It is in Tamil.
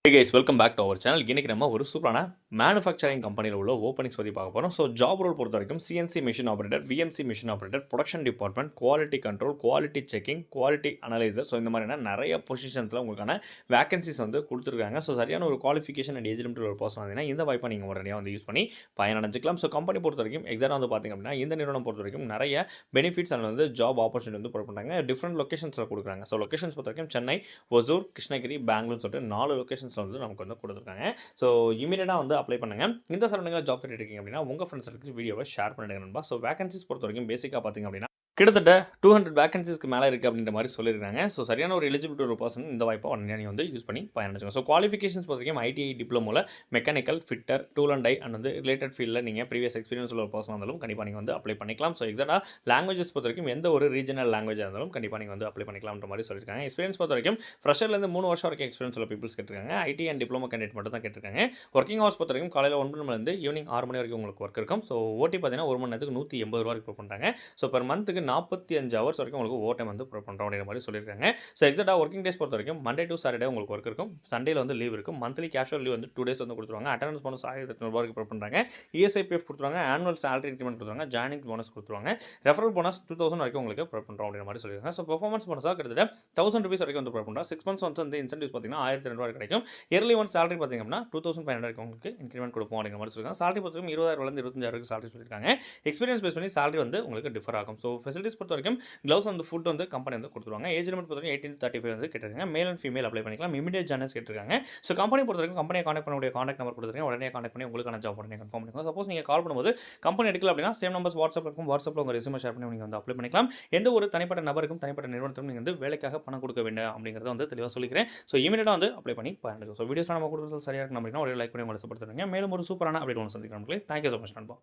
Hey guys, welcome back to our channel. இன்னைக்கு நம்ம ஒரு சூப்பரான மேனுஃபேக்சரிங் கம்பெனியில் உள்ள ஓப்பனிங்ஸ் பற்றி பார்க்க போகிறோம். ஸோ ஜாப் ரோல் பொறுத்த வரைக்கும் CNC machine operator, VMC machine operator, production department, quality control, quality checking, quality analyser. So இந்த மாதிரியான நிறைய பொசிஷன்ஸில் உங்களுக்கான வேகன்சிஸ் வந்து கொடுத்துருக்காங்க. ஸோ சரியான ஒரு குவாலிஃபிகேஷன் அண்ட் ஏஜ் லிமிட் ஒரு பர்சன் வந்தீங்கன்னா இந்த வாய்ப்பை நீங்கள் உடனடியாக வந்து யூஸ் பண்ணி பயனடைஞ்சிக்கலாம். ஸோ கம்பெனி பொறுத்த வரைக்கும் எக்ஸாக்டாக வந்து பார்த்திங்க அப்படின்னா இந்த நிறுவனம் பொறுத்த வரைக்கும் நிறைய பெனிஃபிட்ஸ் அண்ட் வந்து ஜாப் ஆப்பர்ச்சுனிட்டி வந்து ப்ரொவைட் பண்ணுறாங்க. டிஃப்ரெண்ட் லொக்கேஷன்ஸில் கொடுக்குறாங்க. ஸோ லொக்கேஷன்ஸ் பொறுத்த வரைக்கும் சென்னை, ஒசூர், கிருஷ்ணகிரி, பெங்களூர் சொல்லிட்டு 4 லொக்கேஷன்ஸில் வந்து நமக்கு வந்து கொடுத்துருக்காங்க. ஸோ இமீடியட்டாக வந்து அப்ளை பண்ணுங்கள். இந்த சரௌண்டிங்கில் ஜாப் தேடிட்டு இருக்கீங்க அப்படின்னா உங்கள் ஃப்ரெண்ட்ஸுக்கு வீடியோவை ஷேர் பண்ணிடுங்க நண்பா. ஸோ வேகன்சிஸ் பொறுத்த வரைக்கும் பேசிக்காக பார்த்திங்க அப்படின்னா கிட்டத்தட்ட 200 வேகன்சிஸ்க்கு மேலே இருக்குது அப்படின்ற மாதிரி சொல்லியிருக்காங்க. ஸோ சரியான ஒரு எலிஜிபிலிட்டி ஒரு பர்சன் இந்த வாய்ப்பை உடனே நீங்கள் வந்து யூஸ் பண்ணி பயணிச்சுங்க. ஸோ குவாலிஃபிகேஷன்ஸ் பொறுத்த வரைக்கும் ஐடிஐ டிப்ளமோவில் mechanical, fitter, tool and die and வந்து ரிலேட்டட் ஃபீல்டில் நீங்கள் ப்ரீவியஸ் எக்ஸ்பீரியன்ஸ் உள்ள ஒரு பர்சன் இருந்தாலும் கண்டிப்பாக நீங்கள் வந்து அப்ளை பண்ணிக்கலாம். ஸோ எக்ஸாக்டாக லாங்குவேஜஸ் பொறுத்த வரைக்கும் எந்த ஒரு ரீஜனல் லாங்குவேஜாக இருந்தாலும் கண்டிப்பாக நீங்கள் வந்து அப்ளை பண்ணிக்கலாம்ன்ற மாதிரி சொல்லியிருக்காங்க. எக்ஸ்பீரியன்ஸ் பொறுத்த வரைக்கும் ஃப்ரெஷர்லேருந்து 3 வருஷம் வரைக்கும் எக்ஸ்பீரியன்ஸ் உள்ள பீப்பிள்ஸ் கேட்டிருக்காங்க. ஐடி அண்ட் டிப்ளமோ கேண்டிடேட் மட்டும் தான் கேட்டிருக்காங்க. ஒர்க்கிங் ஹவர்ஸ் பொறுத்த வரைக்கும் காலையில் 9 மணிலேருந்து ஈவினிங் 6 மணி வரைக்கும் உங்களுக்கு ஒர்க் இருக்கும். ஸோ ஓடி பார்த்தீங்கன்னா ஒரு மணி நேரத்துக்கு 180 ரூபா வரைக்கும் பண்ணுறாங்க. ஸோ பெர் மந்த்துக்கு 45 ஹவர்ஸ் வரைக்கும் உங்களுக்கு ஓவர் டைம் வந்து ப்ரொவைட் பண்ணுறோம் அப்படிங்கிற மாதிரி சொல்லியிருக்காங்க. ஸோ எக்ஸாக்டாக ஒர்க்கிங் டேஸ் பொறுத்த வரைக்கும் மண்டே டு சாட்டர்டே உங்களுக்கு ஒர்க் இருக்கும். சண்டேல வந்து லீவ் இருக்கும். மந்த்லி கேஷுவல் லீவ் வந்து 2 டேஸ் வந்து கொடுத்துருவாங்க. அட்டெண்டன்ஸ் போனஸ் 1800 ரூபாய்க்கு ப்ரொவைட் பண்ணுறாங்க. இஎஸ்ஐபிஎஃப் கொடுத்துருவாங்க. ஆனுவல் சேலரி இன்க்ரிமெண்ட் கொடுத்துருவாங்க. ஜாயினிங் போனஸ் கொடுத்துருவாங்க. ரெஃபரல் போனஸ் 2000 வரைக்கும் உங்களுக்கு ப்ரொவைட் பண்ணுறோம் அப்படிங்கிற மாதிரி சொல்லியிருக்காங்க. ஸோ பெர்ஃபார்மன்ஸ் போனஸாக கிட்டத்தட்ட 1000 ரூபீஸ் வரைக்கும் வந்து ப்ரொவைட் பண்ணுறோம். 6 மந்த்ஸ் வந்து இன்சென்டிவ்ஸ் பார்த்தீங்கன்னா 1200 ரூபாய் கிடைக்கும். இயர்லி ஒன் சேலரி பார்த்தீங்க அப்படின்னா 2500 வரைக்கும் உங்களுக்கு இன்க்ரிமெண்ட் கொடுப்போம் அப்படிங்கிற மாதிரி சொல்லியிருக்காங்க. சேலரி பொறுத்த வரைக்கும் 20000 25,000 வரைக்கும் சேலரி சொல்லியிருக்காங்க. எக்ஸ்பீரியன்ஸ் பேஸ் பண்ணி சேலரி வந்து உங்களுக்கு டிஃபர் ஆகும். ஸோ ஃபெசிலிட்டிஸ் பொறுத்த வரைக்கும் க்ளவுஸ் அந்த ஃபுட் வந்து கம்பெனி வந்து கொடுத்துருவாங்க. ஏஜ் லிமிட் பொறுத்த வரைக்கும் 18 to 35 வந்து கேட்டிருக்காங்க. மேல் அண்ட் ஃபீமேல் அப்ளை பண்ணிக்கலாம். இமிடியேட் ஜாயினர்ஸ் கேட்டிருக்காங்க. ஸோ கம்பெனி பொறுத்த வரைக்கும் கம்பெனியை கான்டாக்ட் பண்ணக்கூடிய கான்டாக்ட் நம்பர் கொடுத்துருக்கேன். உடனே கான்டாக்ட் பண்ணி உங்களுக்கான ஜாப் உடனே கன்ஃபார்ம் பண்ணிக்கலாம். சப்போஸ் நீங்கள் கால் பண்ணும்போது கம்பெனி எடுக்கல அப்படின்னா சேம் நம்பர்ஸ் வாட்ஸ்அப் இருக்கும். வாட்ஸ்அப்பில் உங்கள் ரெஸ்யூமை ஷேர் பண்ணி நீங்கள் வந்து அப்ளை பண்ணிக்கலாம். எந்த ஒரு தனிப்பட்ட நபருக்கும் தனிப்பட்ட நிறுவனத்திலும் நீங்கள் வந்து வேலைக்காக பணம் கொடுக்க வேண்டாம் அப்படிங்கிறத வந்து தெளிவாக சொல்லிக்கிறேன். ஸோ இமீடியட்டாக வந்து அப்ளை பண்ணி பயன்படுத்தும். ஸோ வீடியோஸ் நம்ம கொடுத்தது சரியாக இருக்கும் அப்படின்னா ஒரு லைக் பண்ணி உங்களை சப்போர்ட் தருங்க. மேலும் ஒரு சூப்பரான அப்டேட் ஒன்று சந்திக்கிறோம். தேங்க்யூ ஸோ மச் நண்பா.